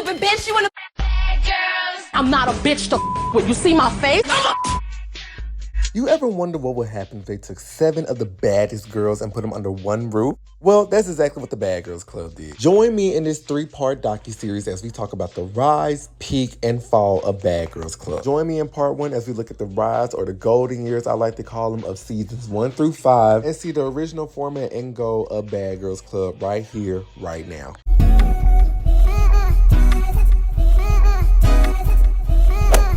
stupid bitch. You in the I'm not a bitch to with. You see my face? You ever wonder what would happen if they took 7 of the baddest girls and put them under one roof? Well, that's exactly what the Bad Girls Club did. Join me in this 3-part docuseries as we talk about the rise, peak, and fall of Bad Girls Club. Join me in part 1 as we look at the rise, or the golden years I like to call them, of seasons 1 through 5, and see the original format and goal of Bad Girls Club right here, right now.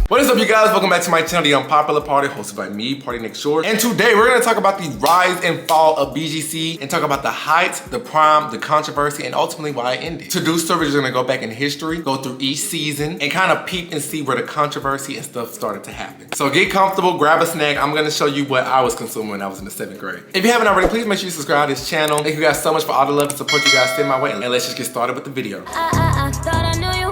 What is up, you guys? Welcome back to my channel, The Unpopular Party, hosted by me, Party Next Short. And today we're gonna talk about the rise and fall of BGC and talk about the height, the prime, the controversy, and ultimately why it ended. To do so, we're just gonna go back in history, go through each season, and kind of peep and see where the controversy and stuff started to happen. So get comfortable, grab a snack. I'm gonna show you what I was consuming when I was in the 7th grade. If you haven't already, please make sure you subscribe to this channel. Thank you guys so much for all the love and support you guys send my way. And let's just get started with the video. Thought I knew you.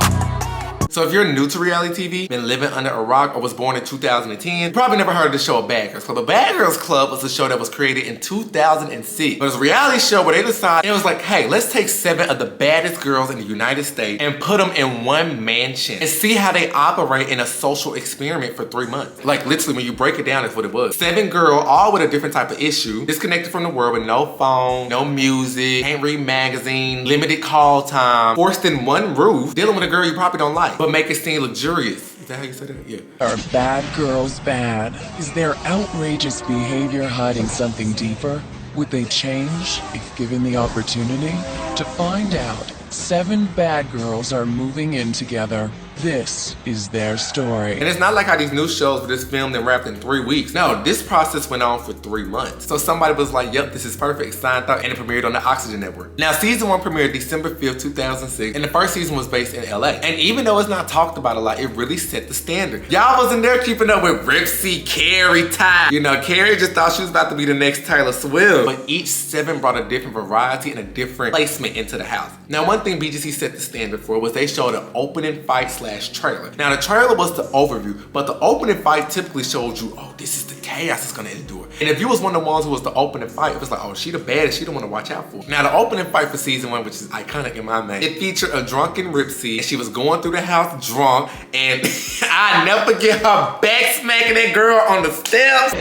So if you're new to reality TV, been living under a rock, or was born in 2010, you probably never heard of the show Bad Girls Club. But Bad Girls Club was a show that was created in 2006. But it was a reality show where they decided, it was like, hey, let's take 7 of the baddest girls in the United States and put them in one mansion and see how they operate in a social experiment for 3 months. Like literally, when you break it down, that's what it was. 7 girls, all with a different type of issue, disconnected from the world with no phone, no music, can't read magazine, limited call time, forced in one roof, dealing with a girl you probably don't like, but make it seem luxurious. Is that how you say that? Yeah. Are bad girls bad? Is their outrageous behavior hiding something deeper? Would they change if given the opportunity? To find out, 7 bad girls are moving in together. This is their story. And it's not like how these new shows were just filmed and wrapped in 3 weeks. No, this process went on for 3 months. So somebody was like, yep, this is perfect, signed up, and it premiered on the Oxygen Network. Now, season 1 premiered December 5th, 2006, and the first season was based in LA. And even though it's not talked about a lot, it really set the standard. Y'all wasn't there keeping up with Ripsy, Carrie, Ty. You know, Carrie just thought she was about to be the next Taylor Swift. But each 7 brought a different variety and a different placement into the house. Now, one thing BGC set the standard for was they showed an opening fight / trailer. Now the trailer was the overview, but the opening fight typically showed you, oh, this is the chaos it's gonna endure. And if you was one of the ones who was the opening fight, it was like, oh, she the baddest, she the one to watch out for. Now the opening fight for season 1, which is iconic in my mind, it featured a drunken Ripsy, and she was going through the house drunk, and I never forget her back smacking that girl on the steps.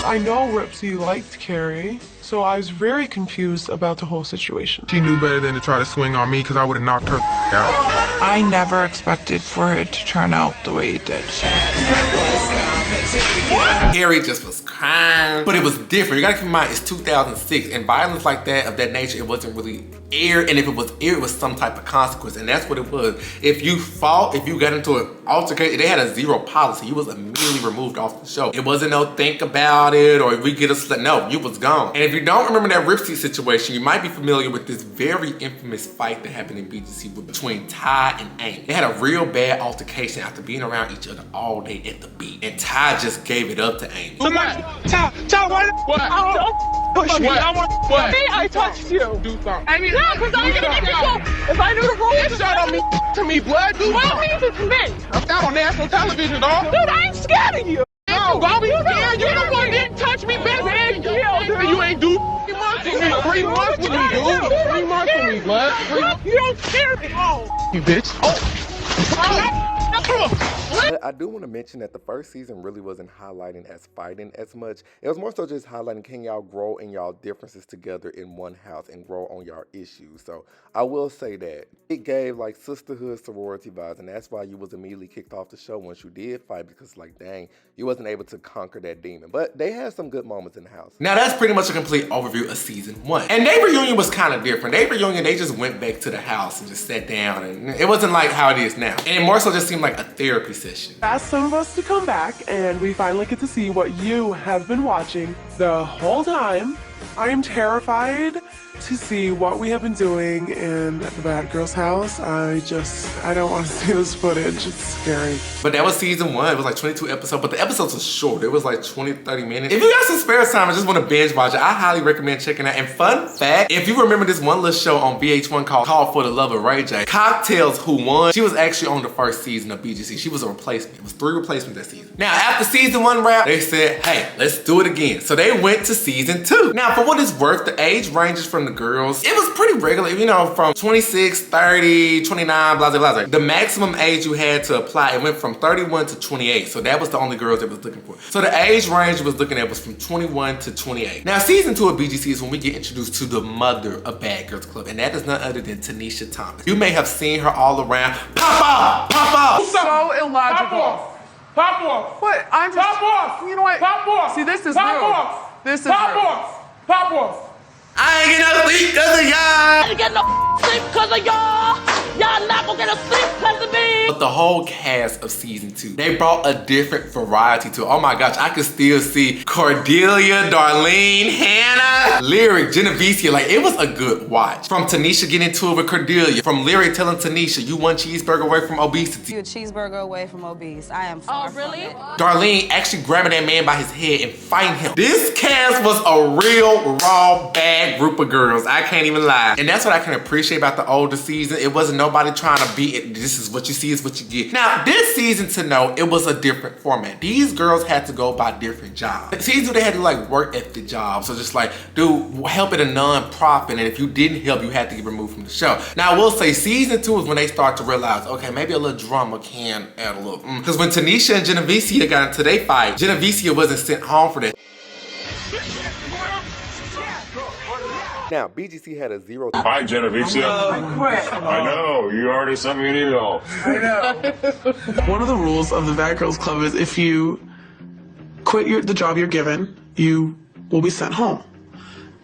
I know Ripsy liked Carrie, so I was very confused about the whole situation. She knew better than to try to swing on me because I would have knocked her out. I never expected for it to turn out the way it did. Carrie just was crying, but it was different. You gotta keep in mind, it's 2006, and violence like that, of that nature, it wasn't really aired, and if it was aired, it was some type of consequence, and that's what it was. If you fought, if you got into an altercation, they had a 0 policy. You was immediately removed off the show. It wasn't no think about it, or if we get a slap. No, you was gone. And if you don't remember that Ripsy situation, you might be familiar with this very infamous fight that happened in BGC between Ty and Amy. They had a real bad altercation after being around each other all day at the beach, and Ty just gave it up to Amy. Ty, what? Don't push me. What? I touched you. Do something. I mean, no, because I'm gonna get you. If I knew the rules, Shut on me to me, blood. Do what something. means it's me? I'm not on national television, dog. Dude, I ain't scared of you. No, don't be scared. You the one that touched me, baby. You ain't do 3 months with me. 3 months with me, dude. 3 months with me, blood. You don't scare me. Oh. You bitch. But I do want to mention that the first season really wasn't highlighting as fighting as much. It was more so just highlighting, can y'all grow in y'all differences together in one house and grow on y'all issues. So I will say that it gave like sisterhood, sorority vibes, and that's why you was immediately kicked off the show once you did fight, because like, dang, you wasn't able to conquer that demon. But they had some good moments in the house. Now that's pretty much a complete overview of season 1. And their reunion was kind of different. Their reunion, they just went back to the house and just sat down, and it wasn't like how it is now. And it more so just seemed like a therapy session. Asked some of us to come back, and we finally get to see what you have been watching the whole time. I am terrified to see what we have been doing in the Bad Girls house. I don't want to see this footage. It's scary. But that was season 1. It was like 22 episodes, but the episodes were short. It was like 20, 30 minutes. If you got some spare time and just want to binge watch it, I highly recommend checking it out. And fun fact, if you remember this one little show on VH1 called For the Love of Ray J, Cocktails Who Won, she was actually on the first season of BGC. She was a replacement. It was 3 replacements that season. Now, after season 1 wrapped, they said, hey, let's do it again. So they went to season 2. Now, for what it's worth, the age ranges from the girls, it was pretty regular, you know, from 26, 30, 29, blah, blah, blah. The maximum age you had to apply, it went from 31 to 28. So that was the only girls that was looking for. So the age range it was looking at was from 21 to 28. Now, season 2 of BGC is when we get introduced to the mother of Bad Girls Club, and that is none other than Tanisha Thomas. You may have seen her all around. Pop off! Pop off! So illogical. Pop off! Pop off! What? I'm just. Pop off! You know what? Pop off! See, this is Pop rude. off! This is Pop rude. off! Pop off! I ain't get no sleep because of y'all. I ain't get no sleep because of y'all. Y'all not gonna get no sleep because of me. But the whole cast of season 2, they brought a different variety to it. Oh my gosh, I could still see Cordelia, Darlene, Hannah, Lyric, Genevicia. Like, it was a good watch. From Tanisha getting into it with Cordelia, from Lyric telling Tanisha, you one cheeseburger away from obesity. You a cheeseburger away from obese. I am far Oh, really? from it. Darlene actually grabbing that man by his head and fighting him. This cast was a real, raw, bad group of girls. I can't even lie. And that's what I can appreciate about the older season. It wasn't nobody trying to beat it. This is what you see is what you get. Now, this season to know, it was a different format. These girls had to go by different jobs. Season 2, they had to like work at the job. So just like, dude, help at a non-profit. And if you didn't help, you had to get removed from the show. Now, I will say season 2 is when they start to realize, okay, maybe a little drama can add a little. Because when Tanisha and Genevicia got into their fight, Genevicia wasn't sent home for that. Now, BGC had a 0. Hi, Genevicia. I know, you already sent me an email. I know. One of the rules of the Bad Girls Club is if you quit the job you're given, you will be sent home.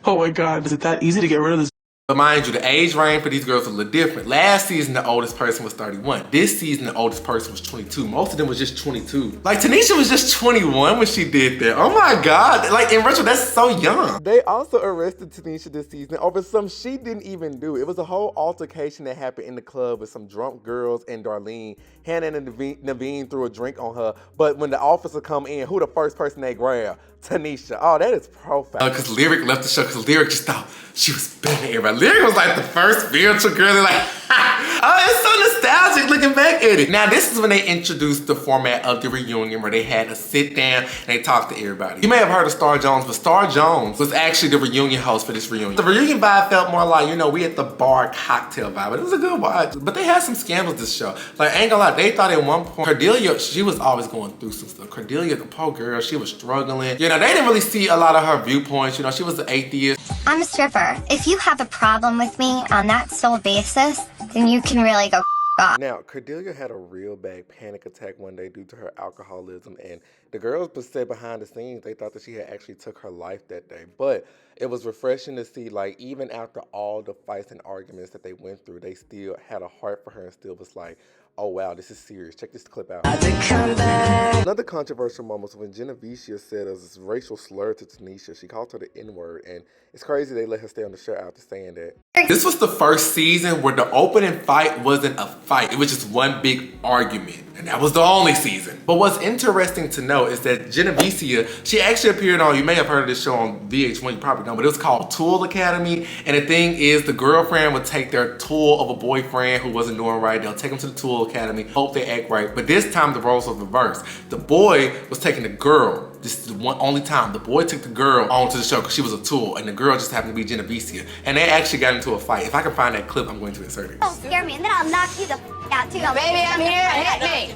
Oh my God, is it that easy to get rid of this? But mind you, the age range for these girls was a little different. Last season, the oldest person was 31. This season, the oldest person was 22. Most of them was just 22. Like, Tanisha was just 21 when she did that. Oh my God. Like, in retro, that's so young. They also arrested Tanisha this season over some she didn't even do. It was a whole altercation that happened in the club with some drunk girls and Darlene. Hannah and Naveen threw a drink on her. But when the officer come in, who the first person they grab? Tanisha. Oh, that is profound. Because Lyric left the show because Lyric just thought she was better than everybody. Lyric was like the first spiritual girl. They're like, ha! Oh, it's so nostalgic looking back at it. Now, this is when they introduced the format of the reunion where they had to sit down and they talked to everybody. You may have heard of Star Jones, but Star Jones was actually the reunion host for this reunion. The reunion vibe felt more like, you know, we at the bar cocktail vibe, but it was a good watch. But they had some scandals this show. Like, I ain't gonna lie, they thought at one point, Cordelia, she was always going through some stuff. Cordelia, the poor girl, she was struggling. You know, they didn't really see a lot of her viewpoints. You know, she was an atheist. I'm a stripper. If you have a problem with me on that sole basis, then you can really go off. Now, Cordelia had a real bad panic attack one day due to her alcoholism, and the girls said behind the scenes they thought that she had actually took her life that day. But it was refreshing to see, like, even after all the fights and arguments that they went through, they still had a heart for her and still was like, oh wow, this is serious. Check this clip out. Another controversial moment was when Genevicia said a racial slur to Tanisha. She called her the N-word, and it's crazy they let her stay on the show after saying that. This was the first season where the opening fight wasn't a fight. It was just one big argument, and that was the only season. But what's interesting to know is that Genevicia, she actually appeared on, you may have heard of this show on VH1, you probably don't, but it was called Tool Academy. And the thing is, the girlfriend would take their tool of a boyfriend who wasn't doing right. They'll take him to the Tool Academy, hope they act right. But this time the roles were reversed. The boy was taking the girl. This is the one only time the boy took the girl onto the show because she was a tool, and the girl just happened to be Genevicia. And they actually got into a fight. If I can find that clip, I'm going to insert it. Don't scare me, and then I'll knock you the out too. Baby, I'm here. Hit me.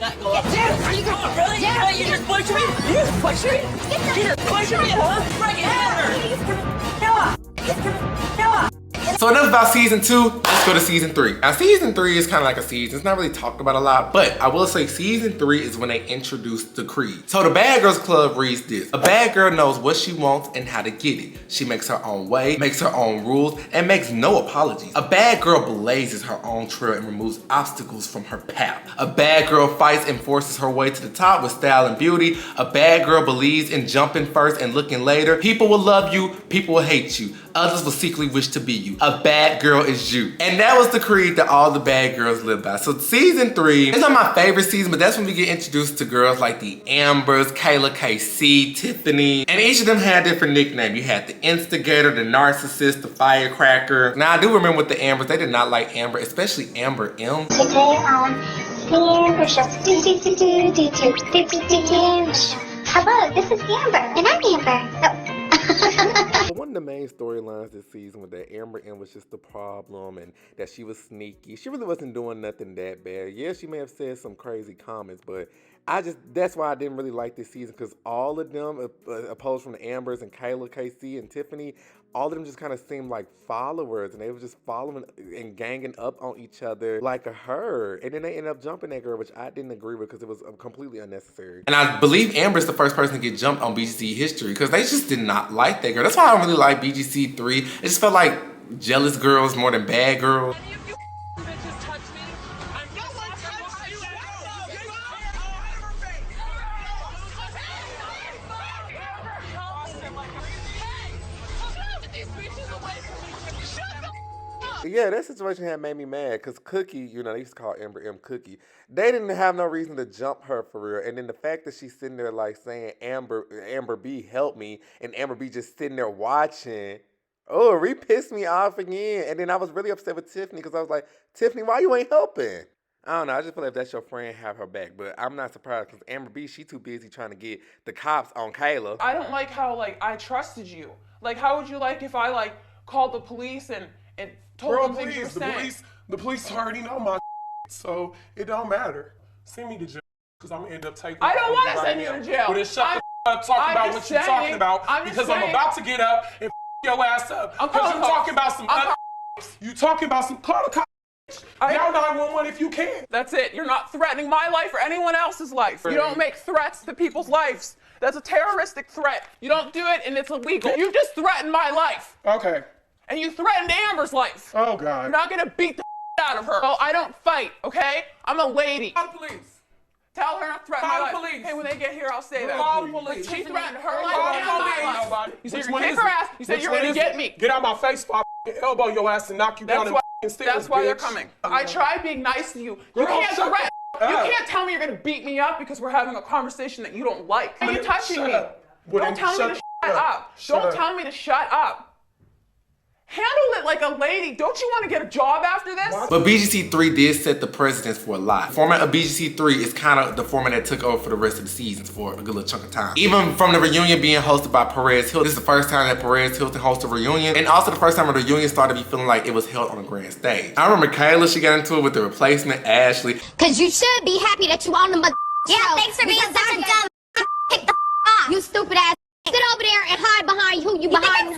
Are you going really? Yeah, you just push me. You just push me. You just push me, huh? Freaking Noah. So enough about season 2, let's go to season 3. Now season 3 is kind of like a season, it's not really talked about a lot, but I will say season 3 is when they introduced the creed. So the Bad Girls Club reads this: a bad girl knows what she wants and how to get it. She makes her own way, makes her own rules, and makes no apologies. A bad girl blazes her own trail and removes obstacles from her path. A bad girl fights and forces her way to the top with style and beauty. A bad girl believes in jumping first and looking later. People will love you, people will hate you. Others will secretly wish to be you. A bad girl is you. And that was the creed that all the bad girls live by. So season 3 is not my favorite season, but that's when we get introduced to girls like the Ambers, Kayla KC, Tiffany, and each of them had a different nickname. You had the Instigator, the Narcissist, the Firecracker. Now I do remember with the Ambers, they did not like Amber, especially Amber M. Today on the Amber Show. Hello, this is Amber, and I'm Amber. Oh. one of the main storylines this season was that Amber M was just the problem and that she was sneaky. She really wasn't doing nothing that bad. Yeah, she may have said some crazy comments, but that's why I didn't really like this season, because all of them, opposed from the Ambers and Kayla, KC, and Tiffany, all of them just kind of seemed like followers, and they were just following and ganging up on each other like a herd. And then they ended up jumping that girl, which I didn't agree with because it was completely unnecessary. And I believe Amber's the first person to get jumped on BGC history because they just did not like that girl. That's why I don't really like BGC 3. It just felt like jealous girls more than bad girls. Yeah, that situation had made me mad because Cookie, you know, they used to call Amber M Cookie. They didn't have no reason to jump her for real. And then the fact that she's sitting there like saying, Amber B, help me, and Amber B just sitting there watching. Oh, it pissed me off again. And then I was really upset with Tiffany because I was like, Tiffany, why you ain't helping? I don't know. I just feel like if that's your friend, have her back. But I'm not surprised because Amber B, she too busy trying to get the cops on Kayla. I don't like how, like, I trusted you. Like, how would you like if I, like, called the police and told them things you're saying? The police already know my so it don't matter. Send me to jail because I'm gonna end up taking. I don't want to send you to jail. Well, then shut the up, talk about what you're talking about because I'm about to get up and your ass up. Because you talking about some other. You talking about some call the cops. Now 911 if you can. That's it. You're not threatening my life or anyone else's life. You don't make threats to people's lives. That's a terroristic threat. You don't do it and it's illegal. You just threatened my life. Okay. And you threatened Amber's life. Oh, God. You're not gonna beat the out of her. Oh, I don't fight, okay? I'm a lady. Call the police. Tell her not to threaten my life. Call the police. Hey, when they get here, I'll say that. Call the police. She threatened her life Call and the my police. life. You said Which you're one gonna kick is her it? ass. You said Which you're one gonna is get it? me. Get out my face, before I elbow your ass and knock you down and stairs. That's why they're bitch. coming. I tried being nice to you. You Girl, can't shut threaten. the You up. can't tell me you're gonna beat me up because we're having a conversation that you don't like. Are you touching Shut me? up. Well, Don't then tell me to shut up. Shut Don't up. tell me to shut up. Handle it like a lady. Don't you want to get a job after this? But BGC 3 did set the precedence for a lot. The format of BGC 3 is kind of the format that took over for the rest of the seasons for a good little chunk of time. Even from the reunion being hosted by Perez Hilton. This is the first time that Perez Hilton hosted a reunion, and also the first time the reunion started to be feeling like it was held on a grand stage. I remember Kayla, she got into it with the replacement, Ashley. Cause you should be happy that you on the yeah, thanks for being such a dumb pick the off. You stupid ass. Sit over there and hide behind who you behind.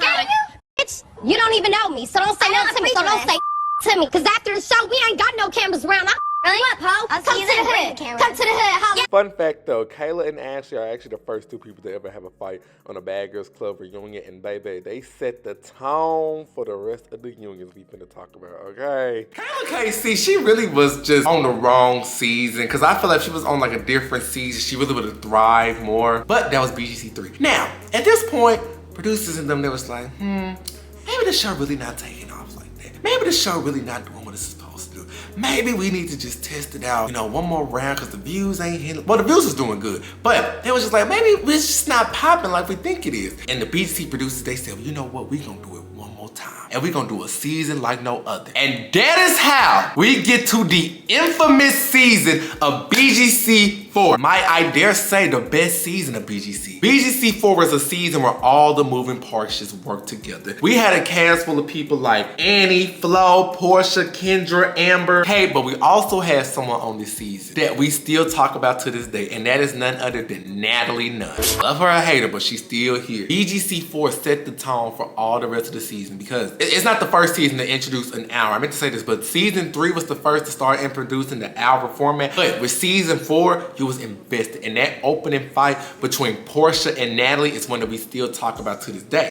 Bitch, you don't even know me, so don't say nothing to me. So don't say to me, cause after the show, we ain't got no cameras around. Really? What, ho? Come to the hood. Come to the hood, ho. Fun fact though, Kayla and Ashley are actually the first two people to ever have a fight on a Bad Girls Club reunion, and baby, they set the tone for the rest of the unions we finna talk about, okay? Kayla KC, she really was just on the wrong season, cause I feel like if she was on like a different season, she really would've thrived more, but that was BGC 3. Now, at this point, producers and them, they was like, maybe the show really not taking off like that. Maybe the show really not doing what it's supposed to do. Maybe we need to just test it out, you know, one more round because the views ain't hitting. Well, the views was doing good, but they was just like, maybe it's just not popping like we think it is. And the BGC producers, they said, well, you know what, we gonna do it one more time. And we gonna do a season like no other. And that is how we get to the infamous season of BGC 4. Might I dare say the best season of BGC. BGC 4 was a season where all the moving parts just worked together. We had a cast full of people like Annie, Flo, Portia, Kendra, Amber. Hey, but we also had someone on this season that we still talk about to this day, and that is none other than Natalie Nunn. Love her or hate her, but she's still here. BGC 4 set the tone for all the rest of the season because it's not the first season to introduce an hour. I meant to say this, but season 3 was the first to start introducing the hour format. But with season 4, you was invested. And that opening fight between Portia and Natalie is one that we still talk about to this day.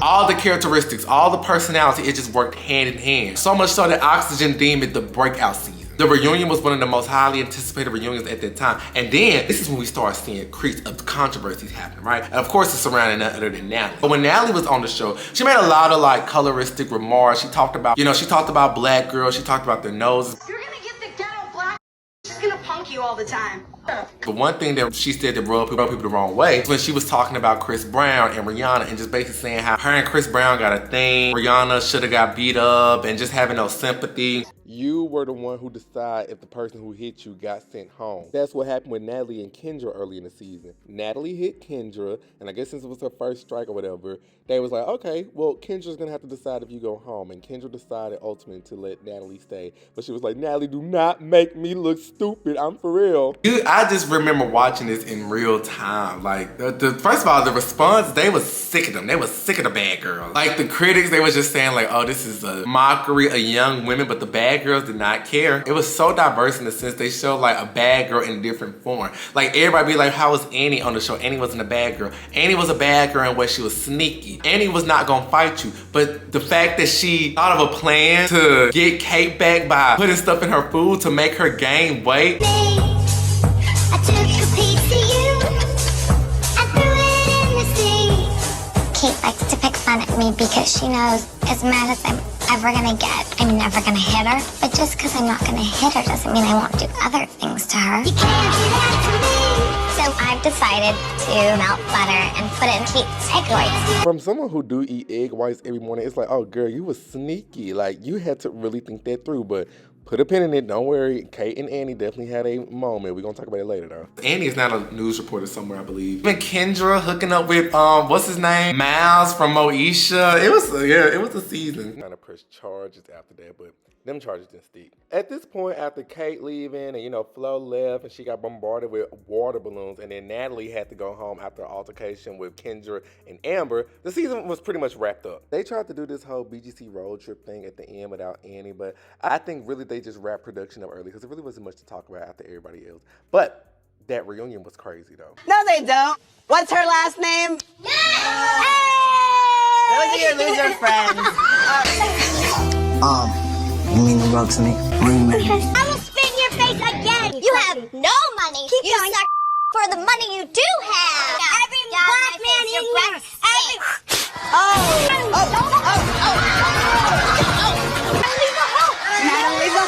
All the characteristics, all the personality, it just worked hand in hand. So much so that Oxygen deemed it the breakout season. The reunion was one of the most highly anticipated reunions at that time. And then, this is when we start seeing creeps of controversies happening, right? And of course, it's surrounding none other than Natalie. But when Natalie was on the show, she made a lot of like coloristic remarks. She talked about, she talked about black girls. She talked about their noses. You're gonna get the ghetto black. She's gonna punk you all the time. But one thing that she said that rubbed people the wrong way was when she was talking about Chris Brown and Rihanna and just basically saying how her and Chris Brown got a thing. Rihanna should have got beat up and just having no sympathy. You were the one who decided if the person who hit you got sent home. That's what happened with Natalie and Kendra early in the season. Natalie hit Kendra, and I guess since it was her first strike or whatever, they was like, okay, well, Kendra's gonna have to decide if you go home. And Kendra decided ultimately to let Natalie stay. But she was like, Natalie, do not make me look stupid. I'm for real. Dude, I just remember watching this in real time. Like, first of all, the response, they was sick of them. They was sick of the bad girls. Like, the critics, they was just saying like, oh, this is a mockery of young women, but the bad girls did not care. It was so diverse in the sense they showed like a bad girl in different form. Like, everybody be like, how was Annie on the show? Annie wasn't a bad girl. Annie was a bad girl in where she was sneaky. Annie was not gonna fight you, but the fact that she thought of a plan to get Kate back by putting stuff in her food to make her gain weight. I took a piece of you, I threw it in the sea. Kate likes to pick fun at me because she knows as mad as I'm ever gonna get, I'm never gonna hit her. But just because I'm not gonna hit her doesn't mean I won't do other things to her. You can't do that to me. So I've decided to melt butter and put it in Kate's egg whites. From someone who do eat egg whites every morning, it's like, oh girl, you was sneaky. Like, you had to really think that through, but put a pin in it, don't worry. Kate and Annie definitely had a moment. We're gonna talk about it later though. Annie is not a news reporter somewhere, I believe. Even Kendra hooking up with, what's his name? Miles from Moesha. It was a season. Trying to press charges after that, but them charges didn't stick. At this point, after Kate leaving and, you know, Flo left and she got bombarded with water balloons, and then Natalie had to go home after an altercation with Kendra and Amber, the season was pretty much wrapped up. They tried to do this whole BGC road trip thing at the end without Annie, but I think really they just wrapped production up early because there really wasn't much to talk about after everybody else. But that reunion was crazy though. No, they don't. What's her last name? Those are your loser friends. You mean you wrote to me? What do you mean? I will spit in your face again. You have no money. Keep going. Suck for the money you do have. Every black man in here. Natalie's a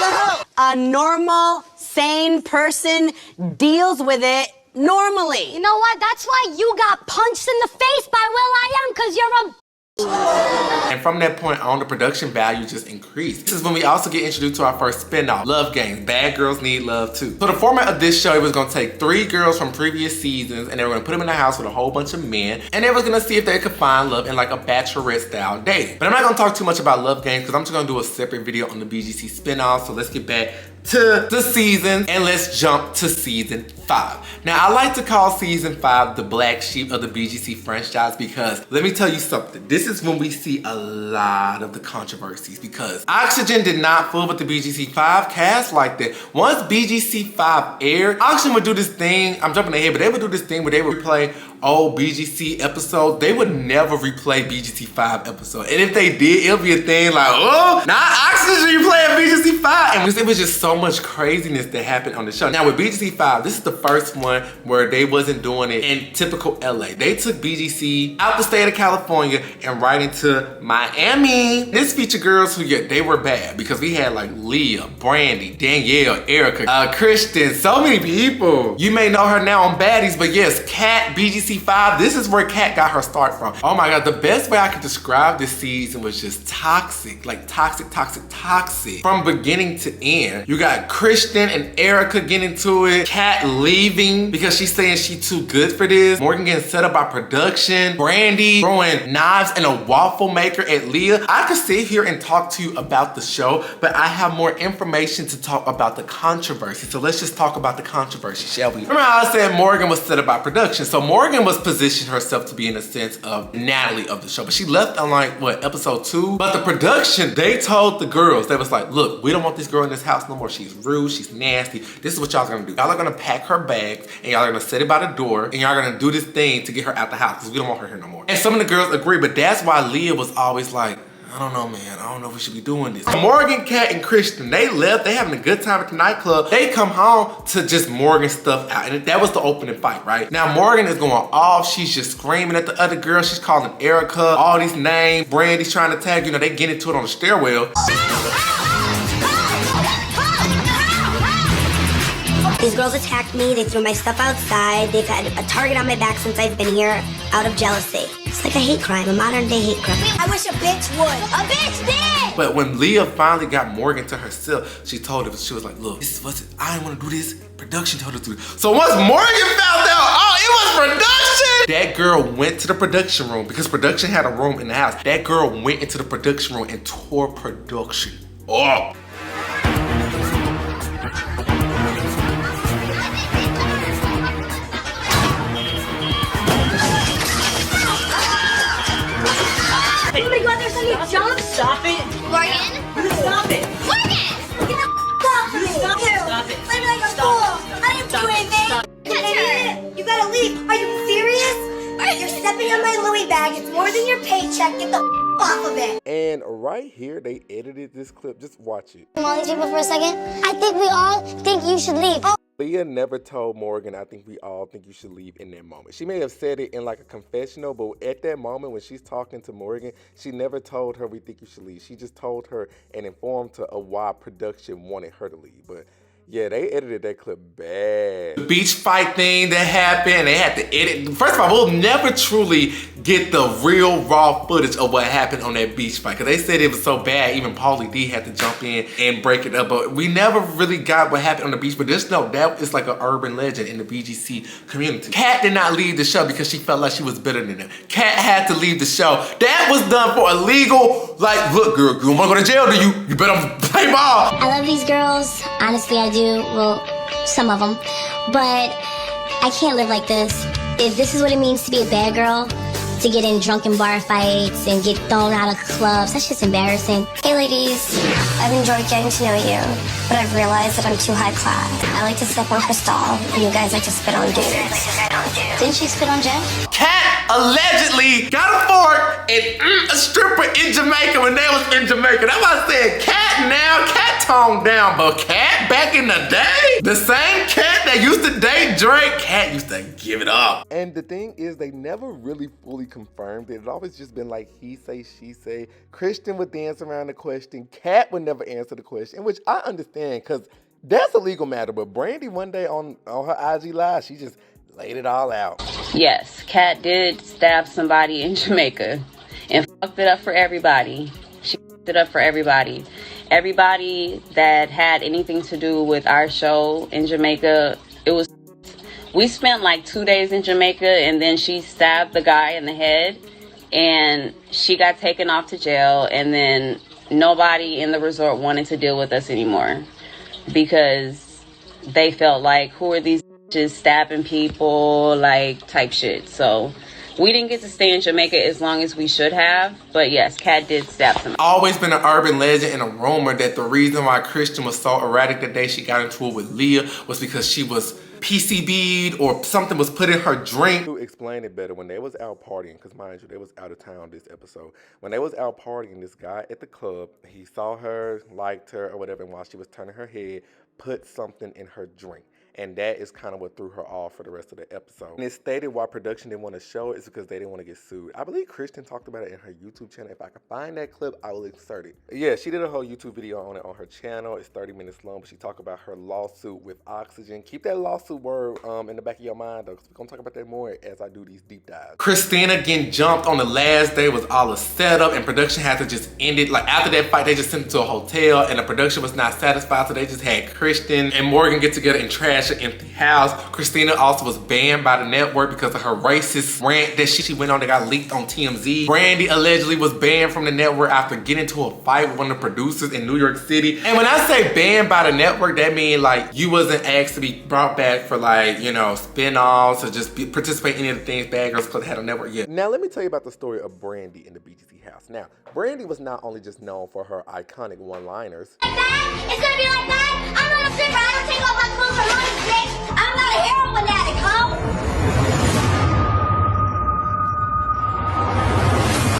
hoe. A normal, sane person deals with it normally. You know what? That's why you got punched in the face by will.i.am, because you're a... And from that point on, the production value just increased. This is when we also get introduced to our first spinoff, Love Games. Bad Girls Need Love Too. So the format of this show, it was gonna take 3 girls from previous seasons and they were gonna put them in a house with a whole bunch of men, and they was gonna see if they could find love in like a bachelorette style dating. But I'm not gonna talk too much about Love Games because I'm just gonna do a separate video on the BGC spinoff. So let's get back to the season and let's jump to season 5. Now, I like to call season 5 the black sheep of the BGC franchise because let me tell you something. This is when we see a lot of the controversies because Oxygen did not fool with the BGC 5 cast like that. Once BGC 5 aired, Oxygen would do this thing, I'm jumping ahead, but they would do this thing where they would replay old BGC episodes. They would never replay BGC 5 episode. And if they did, it'll be a thing like, oh, not Oxygen replaying BGC 5. And it was just so much craziness that happened on the show. Now with BGC 5, this is the first one where they wasn't doing it in typical LA. They took BGC out the state of California and right into Miami. This featured girls who, yeah, they were bad because we had like Leah, Brandy, Danielle, Erica, Kristen, so many people. You may know her now on Baddies, but yes, Kat, BGC 5, this is where Kat got her start from. Oh my God, the best way I could describe this season was just toxic, like toxic, toxic, toxic. From beginning to end, you got Kristen and Erica getting into it, Kat leaving because she's saying she too good for this, Morgan getting set up by production, Brandy throwing knives in a waffle maker at Leah. I could sit here and talk to you about the show, but I have more information to talk about the controversy. So let's just talk about the controversy, shall we? Remember how I said Morgan was set up by production? So Morgan was positioned herself to be in a sense of Natalie of the show, but she left on like, what, episode 2? But the production, they told the girls, they was like, look, we don't want this girl in this house no more. She's rude, she's nasty. This is what y'all gonna do. Y'all are gonna pack her bags and y'all are gonna set it by the door and y'all are gonna do this thing to get her out the house because we don't want her here no more. And some of the girls agree, but that's why Leah was always like, I don't know, man. I don't know if we should be doing this. Morgan, Kat, and Kristen, they left. They having a good time at the nightclub. They come home to just Morgan stuff out. And that was the opening fight, right? Now, Morgan is going off. She's just screaming at the other girl. She's calling Erica all these names. Brandy's trying to tag, you know, they get into it on the stairwell. These girls attacked me. They threw my stuff outside. They've had a target on my back since I've been here out of jealousy. It's like a hate crime, a modern day hate crime. I wish a bitch would. A bitch did! But when Leah finally got Morgan to herself, she told him, she was like, look, this wasn't, I didn't want to do this. Production told her to do this. So once Morgan found out, oh, it was production! That girl went to the production room because production had a room in the house. That girl went into the production room and tore production up. Anybody go out there so you jump? Stop it. Morgan? Stop it. Morgan! Get the off me! Stop it. Stop it. Play me like a Stop. fool! I didn't Stop do it. anything! Stop. Touch her! You gotta leave! Are you serious? You're stepping on my Louis bag. It's more than your paycheck. Get the off of it! And right here, they edited this clip. Just watch it. All these people for a second. I think we all think you should leave. Oh. Leah never told Morgan, I think we all think you should leave in that moment. She may have said it in like a confessional, but at that moment when she's talking to Morgan, she never told her we think you should leave. She just told her and informed her of why production wanted her to leave. But yeah, they edited that clip bad. The beach fight thing that happened, they had to edit. First of all, we'll never truly get the real raw footage of what happened on that beach fight. Cause they said it was so bad, even Pauly D had to jump in and break it up. But we never really got what happened on the beach. But just know that is like an urban legend in the BGC community. Kat did not leave the show because she felt like she was better than them. Kat had to leave the show. That was done for illegal, like, look, girl, you wanna go to jail, do you? You better play ball. I love these girls. Honestly, I do. Well, some of them. But I can't live like this. If this is what it means to be a bad girl, to get in drunken bar fights and get thrown out of clubs, that's just embarrassing. Hey ladies, I've enjoyed getting to know you, but I've realized that I'm too high class. I like to step on Crystal, and you guys like to spit on dudes. Didn't she spit on Jay? Kat allegedly got a fork and a stripper in Jamaica when they was in Jamaica. That's why I said Kat now, Kat toned down, but Kat back in the day, the same Kat that used to date Drake, Kat used to give it up. And the thing is, they never really fully confirmed it. It always just been like he say, she say. Christian would dance around the question. Kat would never answer the question, which I understand because that's a legal matter. But Brandy one day on her IG Live, she just laid it all out. Yes, Kat did stab somebody in Jamaica and fucked it up for everybody. She fucked it up for everybody. Everybody that had anything to do with our show in Jamaica, we spent like 2 days in Jamaica, and then she stabbed the guy in the head and she got taken off to jail, and then nobody in the resort wanted to deal with us anymore because they felt like, who are these just stabbing people, like type shit. So we didn't get to stay in Jamaica as long as we should have, but yes, Kat did stab somebody. Always been an urban legend and a rumor that the reason why Christian was so erratic that day she got into it with Leah was because she was PCB'd or something was put in her drink. To explain it better, when they was out partying, because mind you, they was out of town this episode. When they was out partying, this guy at the club, he saw her, liked her or whatever, and while she was turning her head, put something in her drink. And that is kind of what threw her off for the rest of the episode. And it stated why production didn't want to show it is because they didn't want to get sued. I believe Kristen talked about it in her YouTube channel. If I can find that clip, I will insert it. Yeah, she did a whole YouTube video on it on her channel. It's 30 minutes long, but she talked about her lawsuit with Oxygen. Keep that lawsuit word in the back of your mind, though, because we're going to talk about that more as I do these deep dives. Christina getting jumped on the last day was all a setup, and production had to just end it. Like, after that fight, they just sent it to a hotel, and the production was not satisfied, so they just had Kristen and Morgan get together and trash an empty house. Christina also was banned by the network because of her racist rant that she went on that got leaked on TMZ. Brandy allegedly was banned from the network after getting into a fight with one of the producers in New York City. And when I say banned by the network, that means like you wasn't asked to be brought back for like, you know, spin-offs or just participate in any of the things Bad Girls Club had on network yet. Now let me tell you about the story of Brandy in the BGC house. Now, Brandy was not only just known for her iconic one-liners. Like that? It's gonna be like that? I'm not a stripper. I don't take off my clothes for money, bitch. I'm not a heroin addict, ho.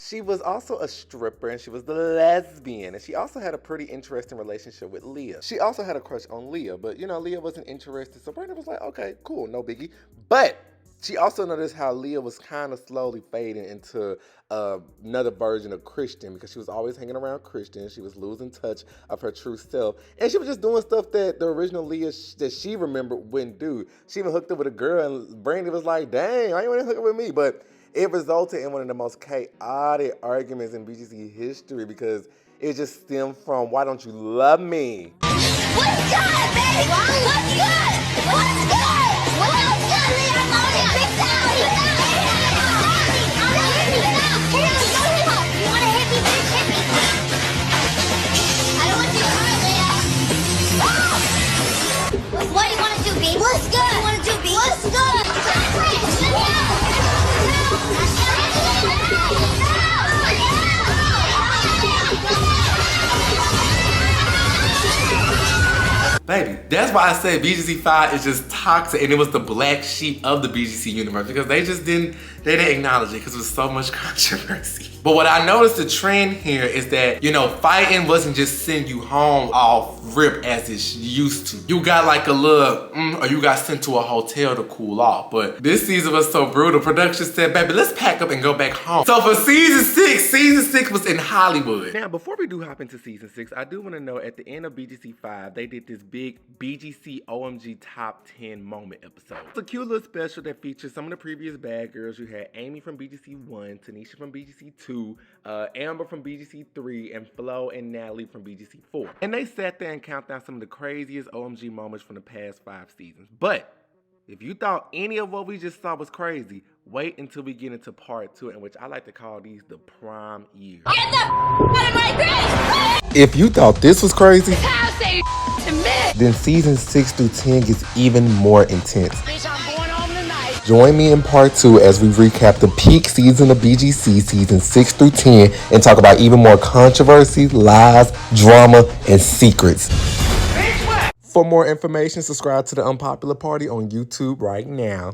She was also a stripper and she was the lesbian, and she also had a pretty interesting relationship with Leah. She also had a crush on Leah, but you know, Leah wasn't interested, so Brandy was like, okay, cool, no biggie. But She also noticed how Leah was kind of slowly fading into another version of Christian because she was always hanging around Christian. She was losing touch of her true self. And she was just doing stuff that the original Leah that she remembered wouldn't do. She even hooked up with a girl and Brandy was like, dang, why you want to hook up with me? But it resulted in one of the most chaotic arguments in BGC history because it just stemmed from, why don't you love me? What's good, baby? What's good? What's good? What's good, Leah? I'm on it. Big time. You want to hit me, bitch? Hit me. I don't want you to hurt, Leah. What do you want to do, B? What's good? What do you want to do, B? What's good? Baby, that's why I said BGC 5 is just toxic, and it was the black sheep of the BGC universe because they didn't acknowledge it because it was so much controversy. But what I noticed the trend here is that, you know, fighting wasn't just send you home off rip as it used to. You got like a little, or you got sent to a hotel to cool off. But this season was so brutal. Production said, baby, let's pack up and go back home. So for season 6 was in Hollywood. Now, before we do hop into season 6, I do want to know at the end of BGC 5, they did this big BGC OMG Top 10 moment episode. It's a cute little special that features some of the previous bad girls. You had Amy from BGC 1, Tanisha from BGC 2, Amber from BGC 3, and Flo and Natalie from BGC 4. And they sat there and count down some of the craziest OMG moments from the past 5 seasons. But if you thought any of what we just saw was crazy, wait until we get into part 2, in which I like to call these the prime years. Get the out of my face! If you thought this was crazy, How say to me? then season 6 through 10 gets even more intense. Bitch, I'm going home tonight. Join me in part 2 as we recap the peak season of BGC, season 6 through 10, and talk about even more controversy, lies, drama, and secrets. For more information, subscribe to The Unpopular Party on YouTube right now.